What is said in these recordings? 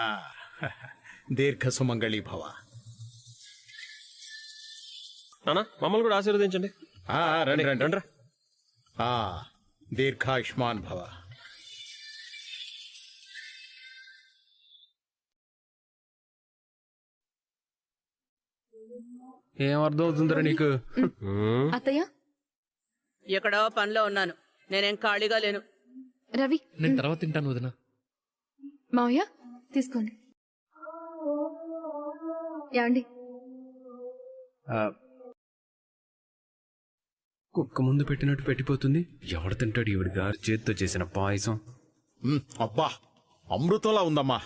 ఆ, దీర్ఘ సుమంగళి భవ. నానా మమ్మల్ని కూడా ఆశీర్వదించండి. రండి రండి. రండి. దీర్ఘాయుష్మాన్ భవ. ఏం అర్థం అవుతుందిరా నీకు? అత్తయ్య, ఎక్కడో పనిలో ఉన్నాను, నేనేం ఖాళీగా లేను. రవి, నేను తర్వాత తింటాను వదిన. మావయ్య తీసుకోండి. యాండి, కుక్క ముందు పెట్టినట్టు పెట్టిపోతుంది. ఎవడు తింటాడు ఈవిడి గారి చేతితో చేసిన పాయసం? అబ్బా, అమృతంలా ఉందమ్మా.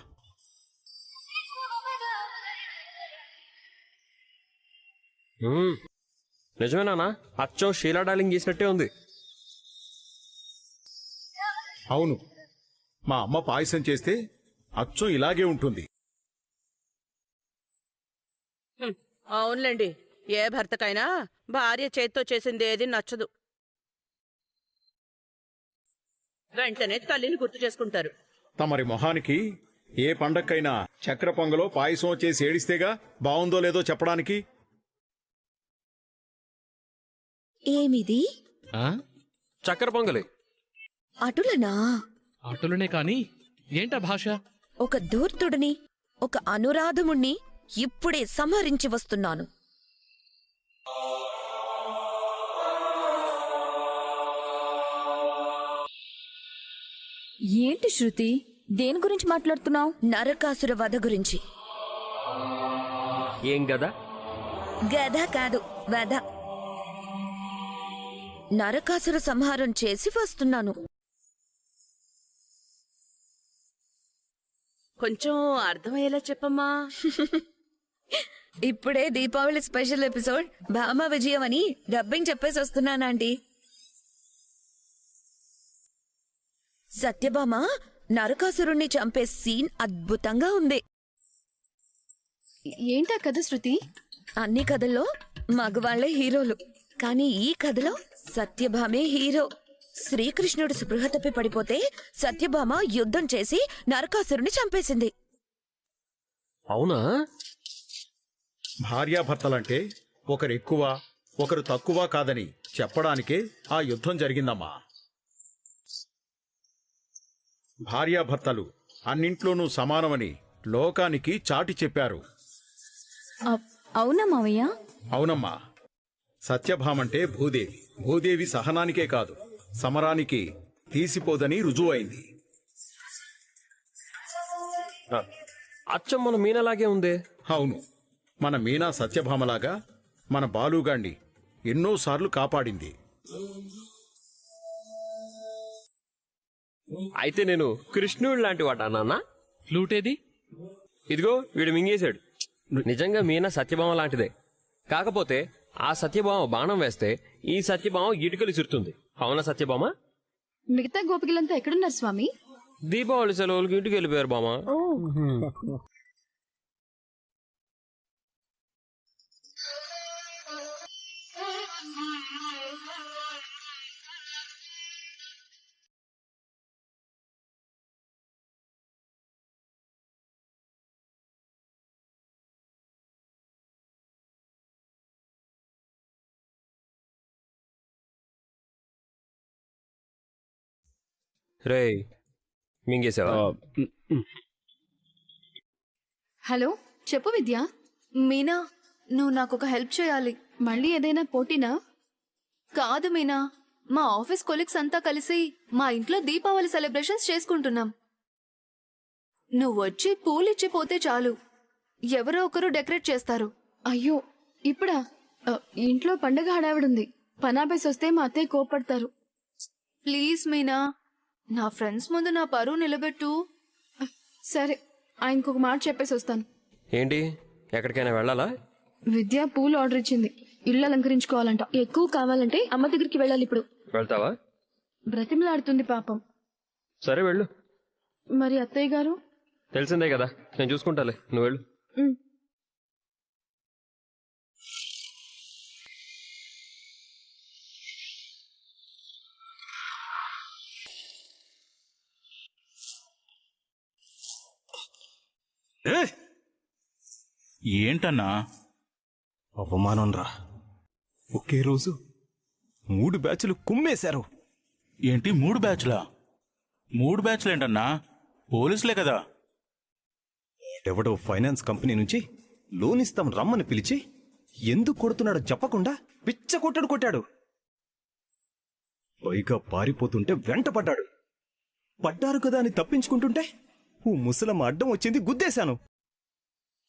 నిజమేనా? అచ్చం షీలా డార్లింగ్ చేసినట్టే ఉంది. అవును, మా అమ్మ పాయసం చేస్తే అచ్చం ఇలాగే ఉంటుంది. అవునులేండి, ఏ భర్తకైనా భార్య చేత్తో చేసింది ఏది నచ్చదు. వెంటనే తల్లిని గుర్తు చేసుకుంటారు. తమరి మొహానికి ఏ పండక్కైనా చక్కెర పొంగలో పాయసం చేసి ఏడిస్తేగా బావుందో లేదో చెప్పడానికి. ఏమిది? చక్కెర పొంగలి. అటులనా? అటులనే కాని ఏంటా భాష? ఒక ధూర్తుడిని, ఒక అనురాధముణ్ణి ఇప్పుడే సంహరించి వస్తున్నాను. ఏంటి శృతి, దేని గురించి మాట్లాడుతున్నావు? నరకాసుర వధ గురించి. ఏం గదా? గధ కాదు, వధ. నరకాసుర సంహారం చేసి వస్తున్నాను. కొంచెం అర్థమయ్యేలా చెప్పమ్మా. ఇప్పుడే దీపావళి స్పెషల్ ఎపిసోడ్ భామ విజయం అని డబ్బింగ్ చెప్పేసి వస్తున్నానండి. సత్యభామ నరకాసురుణ్ణి చంపే సీన్ అద్భుతంగా ఉంది. ఏంటా కథ శృతి? అన్ని కథల్లో మగవాళ్లే హీరోలు, కానీ ఈ కథలో సత్యభామే హీరో. శ్రీకృష్ణుడు స్పృహ తప్పి పడిపోతే సత్యభామ యుద్ధం చేసి నరకాసురుని చంపేసింది. అవునా? భార్యాభర్తలంటే ఒకరు ఎక్కువ ఒకరు తక్కువ కాదని చెప్పడానికే ఆ యుద్ధం జరిగిందమ్మా. భార్యాభర్తలు అన్నింట్లోనూ సమానమని లోకానికి చాటి చెప్పారు. అవునా మావయ్య? అవునమ్మా, సత్యభామంటే భూదేవి. భూదేవి సహనానికే కాదు సమరానికి తీసిపోదని రుజువైంది. అచ్చం మన మీనలాగే ఉంది. అవును, మన మీనా సత్యభామలాగా మన బాలుగాండి ఎన్నోసార్లు కాపాడింది. అయితే నేను కృష్ణుడు లాంటి వాడా నాన్న? ఫ్లూట్ ఏది? ఇదిగో వీడు మింగేశాడు. నిజంగా మీనా సత్యభామ లాంటిదే. కాకపోతే ఆ సత్యభామ బాణం వేస్తే ఈ సత్యభామ ఇటుకలు ఇసురుతుంది. అవునా సత్యభామ? మిగతా గోపికలంతా ఎక్కడున్నారు స్వామి? దీపావళి సెలవులకి ఇంటికి వెళ్ళిపోయారు బామ. రే మింగేసావా? హలో, చెప్పు విద్య. మీనా, నువ్వు నాకొక హెల్ప్ చేయాలి. మళ్ళీ ఏదైనా పోటీనా? కాదు మీనా, మా ఆఫీస్ కొలీగ్స్ అంతా కలిసి మా ఇంట్లో దీపావళి సెలబ్రేషన్స్ చేసుకుంటున్నాం. నువ్వు వచ్చి పూలిచ్చి పోతే చాలు, ఎవరో ఒకరు డెకరేట్ చేస్తారు. అయ్యో, ఇప్పుడా? ఇంట్లో పండగ హడావిడుంది. పనాపేసి వస్తే మా అత్తయ్య కోపడతారు. ప్లీజ్ మీనా, నా ఫ్రెండ్స్ ముందు నా పరువు నిలబెట్టు. సరే, ఆయనకు ఒక మాట చెప్పేసి వస్తాను. ఏంటి, ఎక్కడికైనా వెళ్ళాలా? విద్య పూలు ఆర్డర్ ఇచ్చింది, ఇల్లు అలంకరించుకోవాలంట. ఎక్కువ కావాలంటే అమ్మ దగ్గరికి వెళ్ళాలి. ఇప్పుడు వెళ్తావా? బ్రతిమలాడుతుంది పాపం. సరే వెళ్ళు. మరి అత్తయ్య గారు? తెలిసిందే కదా, నేను చూసుకుంటాలే, నువ్వు వెళ్ళు. ఏంటన్నా? అవమానం రా. ఒకే రోజు 3 బ్యాచ్లు కుమ్మేశారు. ఏంటి 3 బ్యాచ్లా? 3 బ్యాచ్లేంటన్నా? పోలీసులే కదా. ఎవడో ఫైనాన్స్ కంపెనీ నుంచి లోన్ ఇస్తాం రమ్మని పిలిచి ఎందుకు కొడుతున్నాడో చెప్పకుండా పిచ్చ కొట్టాడు. పైగా పారిపోతుంటే వెంట పడ్డారు కదా అని తప్పించుకుంటుంటే ఓ ముసలమ్మ అడ్డం వచ్చింది, గుద్దేశాను.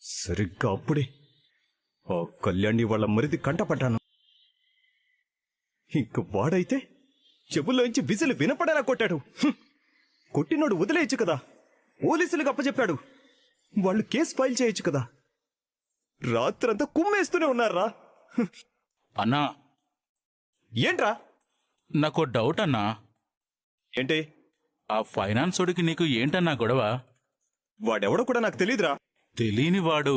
సరిగ్గా అప్పుడే ఆ కళ్యాణి వాళ్ళ మరిది కంటపడ్డాను. ఇంక వాడైతే చెవుల్లోంచి విజిల్ వినపడేలా కొట్టాడు. కొట్టినోడు వదిలేయచ్చు కదా, పోలీసులకు అప్పచెప్పాడు. వాళ్ళు కేసు ఫైల్ చేయొచ్చు కదా. రాత్రంతా కుమ్మేస్తూనే ఉన్నారా. అన్నా, ఏంట్రా? నాకు డౌట్ అన్నా. ఏంటి? ఆ ఫైనాన్సోడికి నీకు ఏంటన్నా గొడవ? వాడెవడో కూడా నాకు తెలీదురా. తెలియని వాడు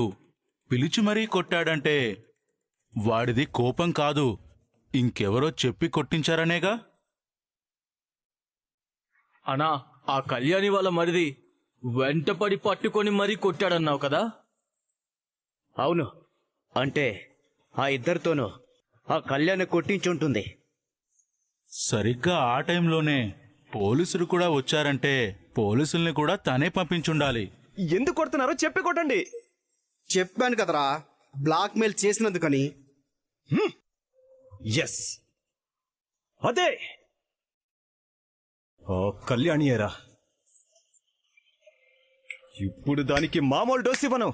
పిలిచి మరీ కొట్టాడంటే వాడిది కోపం కాదు, ఇంకెవరో చెప్పి కొట్టించారనేగా. అనా, ఆ కళ్యాణి వాళ్ళ మరిది వెంటపడి పట్టుకొని మరీ కొట్టాడన్నావు కదా? అవును, అంటే ఆ ఇద్దరితోనూ ఆ కళ్యాణి కొట్టించుంటుంది. సరిగ్గా ఆ టైంలోనే పోలీసులు కూడా వచ్చారంటే పోలీసుల్ని కూడా తనే పంపించుండాలి. ఎందుకు కొడుతున్నారో చెప్పి కొట్టండి. చెప్పాను కదరా, బ్లాక్ మెయిల్ చేసినందుకని. ఎస్, అదే ఓ కళ్యాణియేరా. ఇప్పుడు దానికి మామూలు డోస్ ఇవ్వను.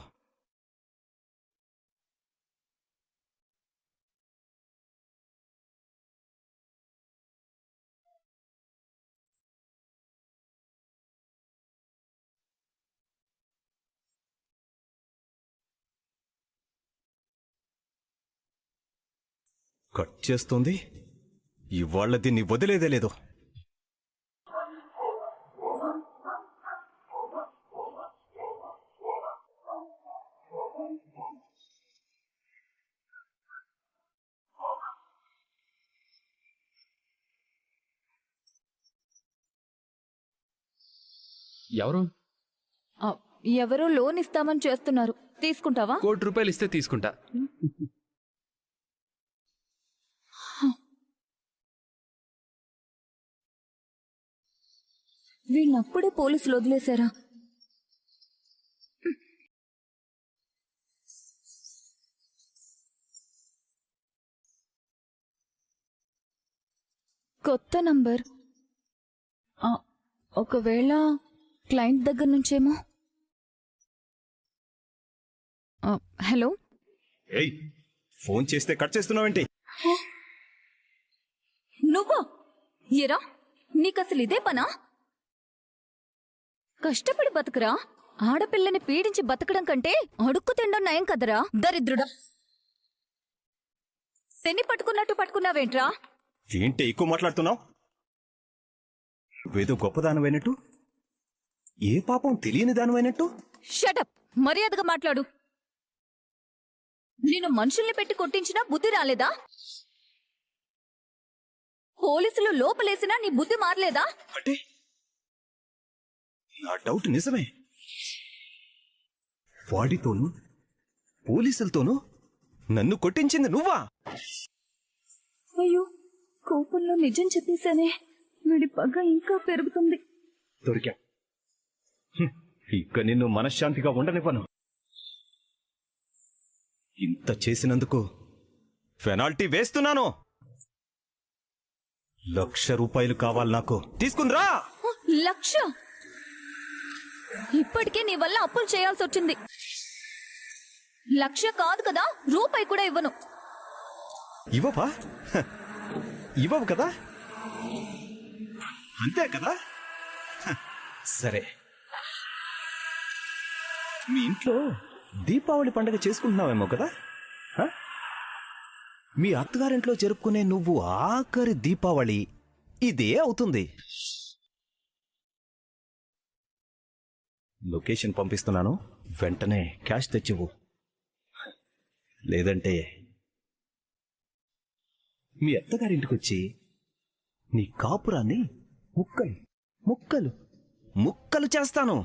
కట్ చేస్తోంది. ఇవాళ్ల దీన్ని వదిలేదే లేదు. ఎవరు? ఎవరో లోన్ ఇస్తామని చేస్తున్నారు, తీసుకుంటావా? ₹1 కోటి ఇస్తే తీసుకుంటా. వీళ్ళప్పుడే పోలీసులు వదిలేశారా? కొత్త నంబర్. ఒకవేళ క్లయింట్ దగ్గర నుంచేమో. హలో, ఏయ్, ఫోన్ చేస్తే కట్ చేస్తున్నావేంటి? నువ్వు ఎరా, నీకసలు ఇదే పనా? కష్టపడి బతుకురా. ఆడపిల్లని పీడించి బతకడం కంటే అడుక్కు తినడం నయం కదరా, దరిద్రుడా. శని పట్టుకున్నట్టు పట్టుకున్నావేంట్రా? ఏంటి ఎక్కువ మాట్లాడుతున్నావు? వేదో గొప్పదానమైనట్టు, ఏ పాపం తెలియని దానమైనట్టు. షటప్, మర్యాదగా మాట్లాడు. నేను మనుషుల్ని పెట్టి కొట్టించినా బుద్ధి రాలేదా? పోలీసులు లోపలేసినా నీ బుద్ధి మారలేదా? అంటే నా డౌట్ నిజమే. వాడితోనూ పోలీసులతోనూ నన్ను కొట్టించింది నువ్వా? అయ్యో, కోపంలో నిజం చెప్పేశానే. వీడి పగ ఇంకా పెరుగుతుంది. దొరికా. ఇక నిన్ను మనశ్శాంతిగా ఉండనివ్వను. ఇంత చేసినందుకు పెనాల్టీ వేస్తున్నాను. ₹1,00,000 కావాలి నాకు. తీసుకుందిరా. 1,00,000? ఇప్పటికే నీ వల్ల అప్పులు చేయాల్సి వచ్చింది. 1,00,000 కాదు కదా, రూపాయి కూడా ఇవ్వను. ఇవ్వవా? ఇవ్వవు కదా, అంతే కదా. సరే, మీ ఇంట్లో దీపావళి పండుగ చేసుకుంటున్నావేమో కదా. మీ అత్తగారింట్లో జరుపుకునే నువ్వు ఆఖరి దీపావళి ఇదే అవుతుంది. లొకేషన్ పంపిస్తున్నాను, వెంటనే క్యాష్ తెచ్చివు. లేదంటే మీ అత్తగారింటికొచ్చి నీ కాపురాన్ని ముక్కలు ముక్కలు ముక్కలు చేస్తాను.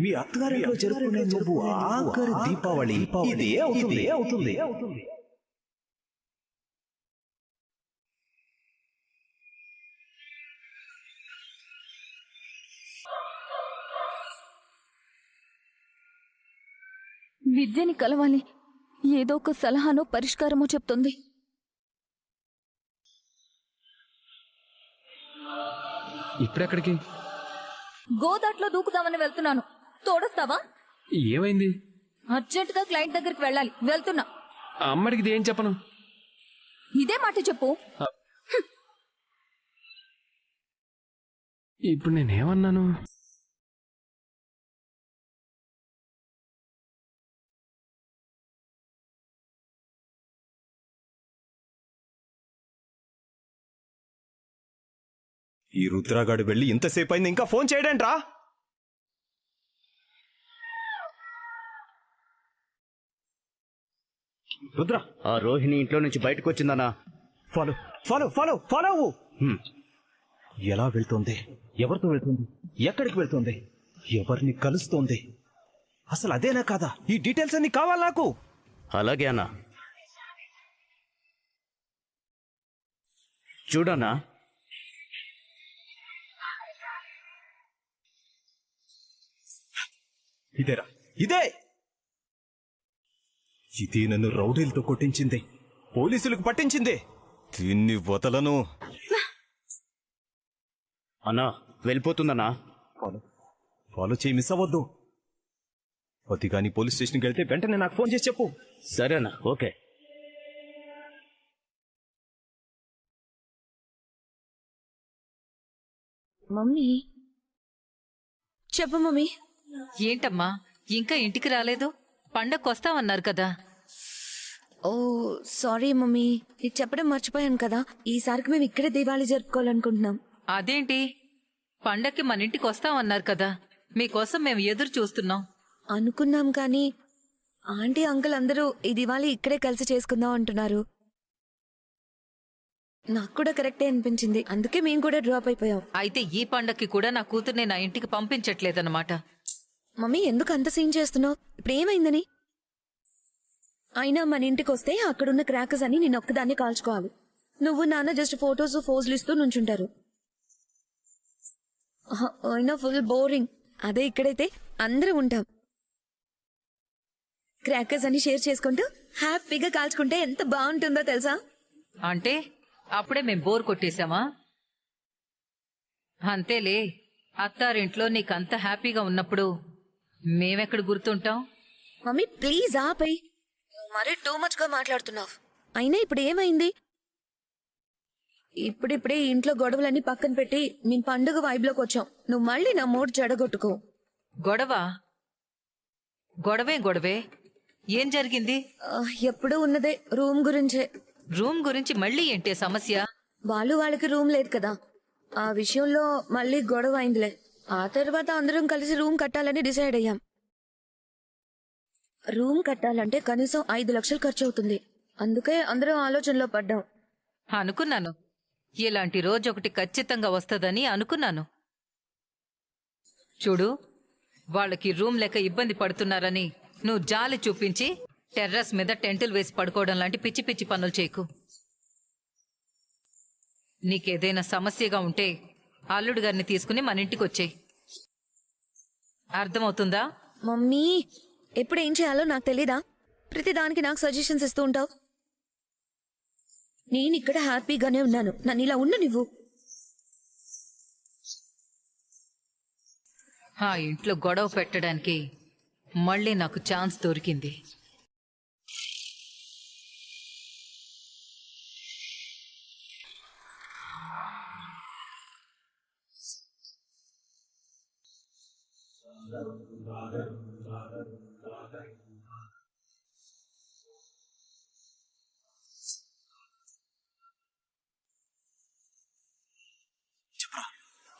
మీ అత్తగారింట్లో జరుపుకునే నువ్వు ఆఖరి దీపావళి ఇదే అవుతుంది. విద్యని కలవాలి, ఏదో ఒక సలహానో పరిష్కారమో చెప్తుంది. ఇప్పుడెక్కడికి? గోదాట్లో దూకుదామని వెళ్తున్నాను, తోడొస్తావా? ఏమైంది? అర్జెంటుగా క్లయింట్ దగ్గరికి వెళ్ళాలి, వెళ్తున్నా. అమ్మడికి ఏం చెప్పను? ఇదే మాట చెప్పు. ఇప్పుడు నేనేమన్నాను? ఈ రుద్రాగాడు వెళ్ళి ఇంతసేపు అయింది, ఇంకా ఫోన్ చేయడంట్రా. రుద్ర, ఆ రోహిణి ఇంట్లో నుంచి బయటకు వచ్చిందన్నా. ఫాలో ఫాలో ఫాలో ఫాలో అవ్వు. ఎలా వెళ్తోంది, ఎవరితో వెళ్తుంది, ఎక్కడికి వెళ్తోంది, ఎవరిని కలుస్తోంది, అసలు అదేనా కాదా? ఈ డీటెయిల్స్ అన్ని కావాలి నాకు. అలాగే అన్నా. చూడన్నా, ఇదేరా, ఇదే నన్ను రౌడీలతో కొట్టించింది, పోలీసులకు పట్టించింది. దీన్ని వదలను. అన్నా వెళ్ళిపోతుందన్నా. ఫాలో చేయి, మిస్ అవ్వద్దు. అది కానీ పోలీస్ స్టేషన్కి వెళ్తే వెంటనే నాకు ఫోన్ చేసి చెప్పు. సరేనా? ఓకే. మమ్మీ చెప్పు. మమ్మీ ఏంటమ్మా ఇంకా ఇంటికి రాలేదు? పండగకొస్తామన్నారు కదా. ఓ సారీ మమ్మీ, నీకు చెప్పడం మర్చిపోయాను కదా. ఈసారికి మేము ఇక్కడే దీపావళి జరుపుకోవాలనుకుంటున్నాం. అదేంటి, పండక్కి మన ఇంటికి వస్తామన్నారు కదా, మీకోసం మేము ఎదురు చూస్తున్నాం. అనుకున్నాం కానీ ఆంటీ అంకుల్ అందరూ ఈ దివాళీ ఇక్కడే కలిసి చేసుకుందాం అంటున్నారు. నాకు కూడా కరెక్టే అనిపించింది, అందుకే మేము కూడా డ్రాప్ అయిపోయాం. అయితే ఈ పండక్కి కూడా నా కూతుర్ని నా ఇంటికి పంపించట్లేదన్నమాట. మమ్మీ ఎందుకు అంత సీన్ చేస్తున్నావు? ఇప్పుడు ఏమైందని? అయినా మన ఇంటికి వస్తే అక్కడున్న క్రాకర్స్ అని నేను ఒక్కదాన్ని కాల్చుకోవాలి. నువ్వు నాన్న జస్ట్ ఫోటోస్ ఫోజులు ఇస్తూ నుంచుంటారు. అయినా ఫుల్ బోరింగ్. అదే ఇక్కడైతే అందరూ ఉంటాం, క్రాకర్స్ అని షేర్ చేసుకుంటూ హ్యాపీగా కాల్చుకుంటే ఎంత బాగుంటుందో తెలుసా? అంటే అప్పుడే మేం బోర్ కొట్టేశామా? అంతేలే, అత్తారింట్లో నీకంత హ్యాపీగా ఉన్నప్పుడు మేమెక్కడ గుర్తుంటాం? మమ్మీ ప్లీజ్ ఆపై, మరీ టూ మచ్ గా మాట్లాడుతున్నావు. అయినా ఇప్పుడు ఏమైంది? ఇప్పుడిప్పుడే ఇంట్లో గొడవలన్నీ పక్కన పెట్టి మేము పండుగ వైబ్లోకి వచ్చాం. నువ్వు మళ్ళీ నా మూడ్ చెడగొట్టుకో. గొడవే ఏం జరిగింది? ఎప్పుడూ ఉన్నదే, రూమ్ గురించే. రూమ్ గురించి మళ్ళీ ఏంటే సమస్య? వాళ్ళకి రూమ్ లేదు కదా, ఆ విషయంలో మళ్ళీ గొడవ అయిందిలే. ఆ తర్వాత అందరం కలిసి రూమ్ కట్టాలని డిసైడ్ అయ్యాం. రూమ్ కట్టాలంటే కనీసం 5 లక్షలు ఖర్చు అవుతుంది. అందుకే అందరం ఆలోచనలో పడ్డాం. అనుకున్నాను, ఇలాంటి రోజు ఒకటి ఖచ్చితంగా వస్తుందని అనుకున్నాను. చూడు, వాళ్ళకి రూమ్ లేక ఇబ్బంది పడుతున్నారని నువ్వు జాలి చూపించి టెర్రస్ మీద టెంటులు వేసి పడుకోవడం లాంటి పిచ్చి పిచ్చి పనులు చేయకు. నీకేదైనా సమస్యగా ఉంటే అల్లుడు గారిని తీసుకుని మన ఇంటికి వచ్చేయి. అర్థమవుతుందా? మమ్మీ ఎప్పుడు ఏం చేయాలో నాకు తెలీదా? ప్రతిదానికి నాకు సజెషన్స్ ఇస్తూ ఉంటావు. నేను ఇక్కడ హ్యాపీగానే ఉన్నాను, నన్ను ఇలా ఉండు నువ్వు. ఆ ఇంట్లో గొడవ పెట్టడానికి మళ్ళీ నాకు ఛాన్స్ దొరికింది.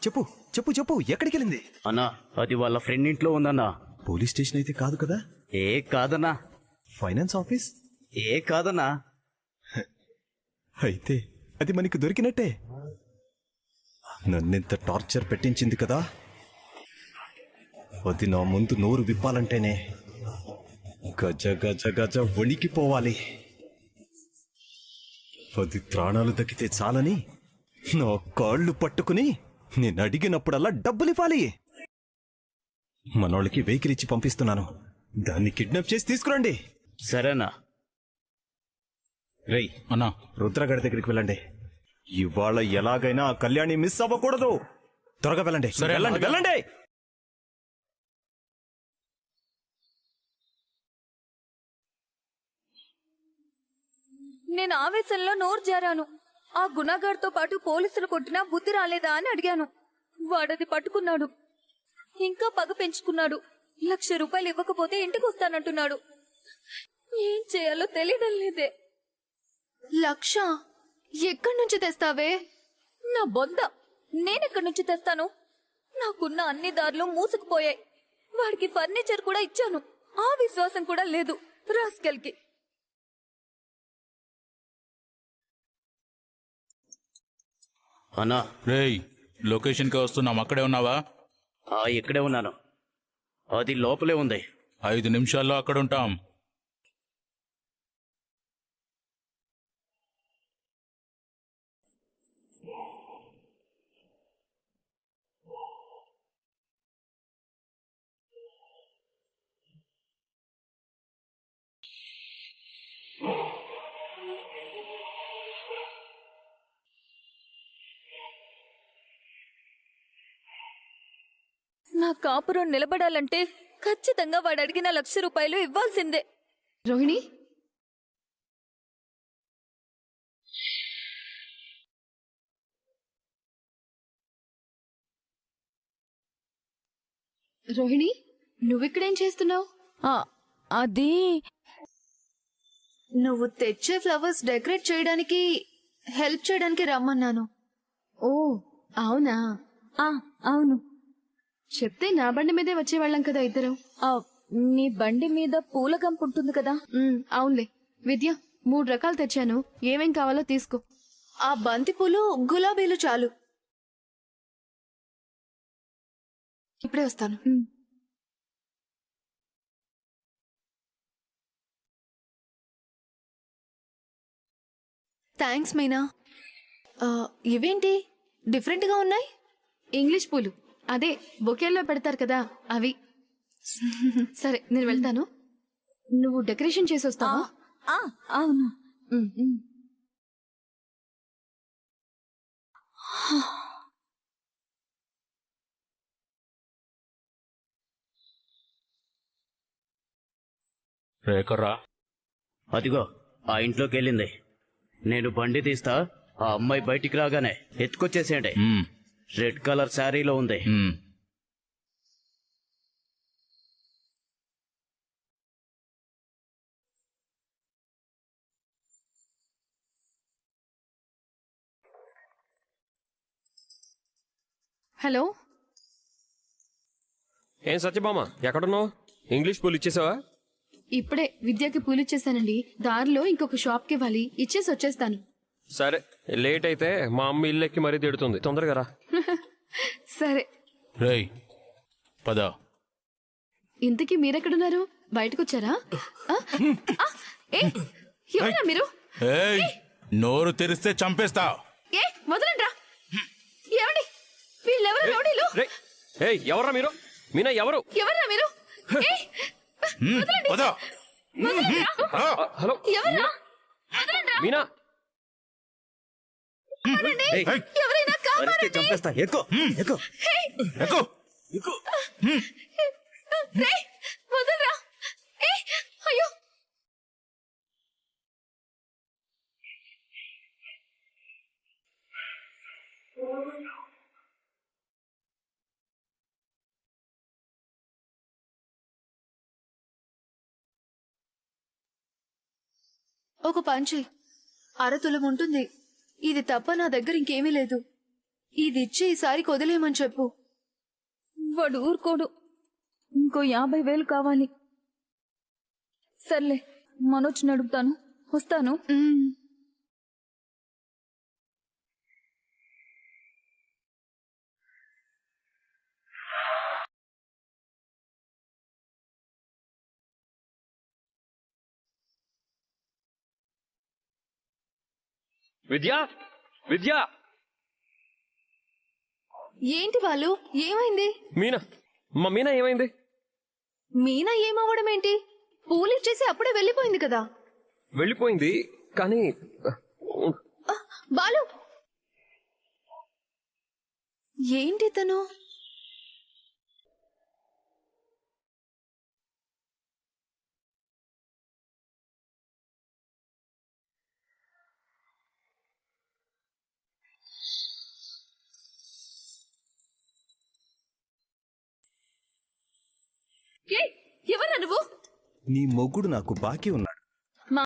చెప్పు చెప్పు చెప్పు, ఎక్కడికి వెళ్ళింది? అన్నా, అది వాళ్ళ ఫ్రెండ్ ఇంట్లో ఉందన్నా. పోలీస్ స్టేషన్ అయితే కాదు కదా? కాదన్నా. Finance office? కాదన్నా. అయితే అది మనకి దొరికినట్టే. నన్నింత టార్చర్ పెట్టించింది కదా, అది నా ముందు నోరు విప్పాలంటేనే గజ గజ గజ వణికిపోవాలి. అది ప్రాణాలు దక్కితే చాలని నా కాళ్ళు పట్టుకుని నేను అడిగినప్పుడల్లా డబ్బులివ్వాలి. మనోళ్ళకి వెహికల్ ఇచ్చి పంపిస్తున్నాను, దాన్ని కిడ్నాప్ చేసి తీసుకురండి. సరేనా? రేయ్ అన్నా రుద్రగడి దగ్గరికి వెళ్ళండి. ఇవాళ ఎలాగైనా ఆ కళ్యాణి మిస్ అవ్వకూడదు. త్వరగా వెళ్ళండి. సరే, వెళ్ళండి వెళ్ళండి. నేను ఆవేశంలో నోరు జారాను. ఆ గుణగాడితో పాటు పోలీసులు కొట్టినా బుద్ధి రాలేదా అని అడిగాను. వాడది పట్టుకున్నాడు. ఇంకా పగ పెంచుకున్నాడు. 1,00,000 రూపాయలు ఇవ్వకపోతే ఇంటికి వస్తానంటున్నాడు. ఏం చేయాలో తెలియడం లేదే. 1,00,000 ఎక్కడి నుంచి తెస్తావే? నా బొంద, నేనెక్కడి నుంచి తెస్తాను? నాకున్న అన్ని దారులు మూసుకుపోయాయి. వాడికి ఫర్నిచర్ కూడా ఇచ్చాను. ఆ విశ్వాసం కూడా లేదు రాస్కెల్కి. అన్నా, రేయ్ లొకేషన్కి వస్తున్నాం, అక్కడే ఉన్నావా? ఇక్కడే ఉన్నాను. అది లోపలే ఉంది. 5 నిమిషాల్లో అక్కడ ఉంటాం. నా కాపురం నిలబడాలంటే ఖచ్చితంగా వాడు అడిగిన 1,00,000 రూపాయలు ఇవ్వాల్సిందే. రోహిణి, రోహిణి, నువ్విక్కడేం చేస్తున్నావు? అది నువ్వు తెచ్చే ఫ్లవర్స్ డెకరేట్ చేయడానికి హెల్ప్ చేయడానికి రమ్మన్నాను. ఓ అవునా? అవును. చెప్తే నా బండి మీదే వచ్చేవాళ్ళం కదా ఇద్దరం. నీ బండి మీద పూల గంపు ఉంటుంది కదా. అవునులే. విద్య, 3 రకాలు తెచ్చాను, ఏమేం కావాలో తీసుకో. ఆ బంతి పూలు, గులాబీలు చాలు. ఇప్పుడే వస్తాను. థ్యాంక్స్ మీనా. ఇవేంటి డిఫరెంట్గా ఉన్నాయి? ఇంగ్లీష్ పూలు, అదే బొకేల్లో పెడతారు కదా అవి. సరే నేను వెళ్తాను, నువ్వు డెకరేషన్ చేసి వస్తావా? అవును. రేకర్రా, అదిగో ఆ ఇంట్లోకి వెళ్ళింది. నేను బండి తీస్తా, ఆ అమ్మాయి బయటికి రాగానే ఎత్తుకొచ్చేసేయండి. రెడ్ కలర్ శారీలో ఉంది. హలో, ఏం సత్యభామ, ఎక్కడున్నావు? ఇంగ్లీష్ పూలు ఇచ్చేసావా? ఇప్పుడే విద్యకి పూలు ఇచ్చేసానండి. దారిలో ఇంకొక షాప్కి ఇవ్వాలి, ఇచ్చేసి వచ్చేస్తాను. సరే, లేట్ అయితే మా అమ్మ ఇల్లెక్కి మరీ తిడుతుంది. తొందరగా రా. సరే. రేయ్ పద. ఇంతకీ మీరెక్కడున్నారు? బయటకు వచ్చారా? ఎవరా మీరు? ఏయ్, నోరు తెరిస్తే చంపేస్తా. వదలండ్రా. ఏమండి, వీళ్ళెవరు రౌడీలు? ఎవరా మీరు? మీనా ఎవరు? ఎవర్రా మీరు? పద. హలో, ఎవర్రా? మీనా. ఎవరైనా కాపాడండి. చంపేస్తా. ఎక్కు ఎక్కు ఎక్కు ఎక్కు. వదలరా. అయ్యో, ఒక పంచి, 1/2 తులం ఉంటుంది. ఇది తప్ప నా దగ్గర ఇంకేమీ లేదు. ఇది ఇచ్చి ఈసారికి వదిలేయమని చెప్పు. వాడు ఊరుకోడు. ఇంకో 50,000 కావాలి. సర్లే, మనోజ్ అడుగుతాను. వస్తాను. విద్యా విద్యా ఏంటి వాళ్ళు ఏమైంది? మీనా మా మీనా ఏమైంది? మీనా ఏమవ్వడం ఏంటి? పూలు ఇచ్చేసి అప్పుడే వెళ్ళిపోయింది కదా. వెళ్ళిపోయింది కానీ బాలు ఏంటి తను? ఎవరా నువ్వు? నీ మొగుడు నాకు బాకీ ఉన్నాడు.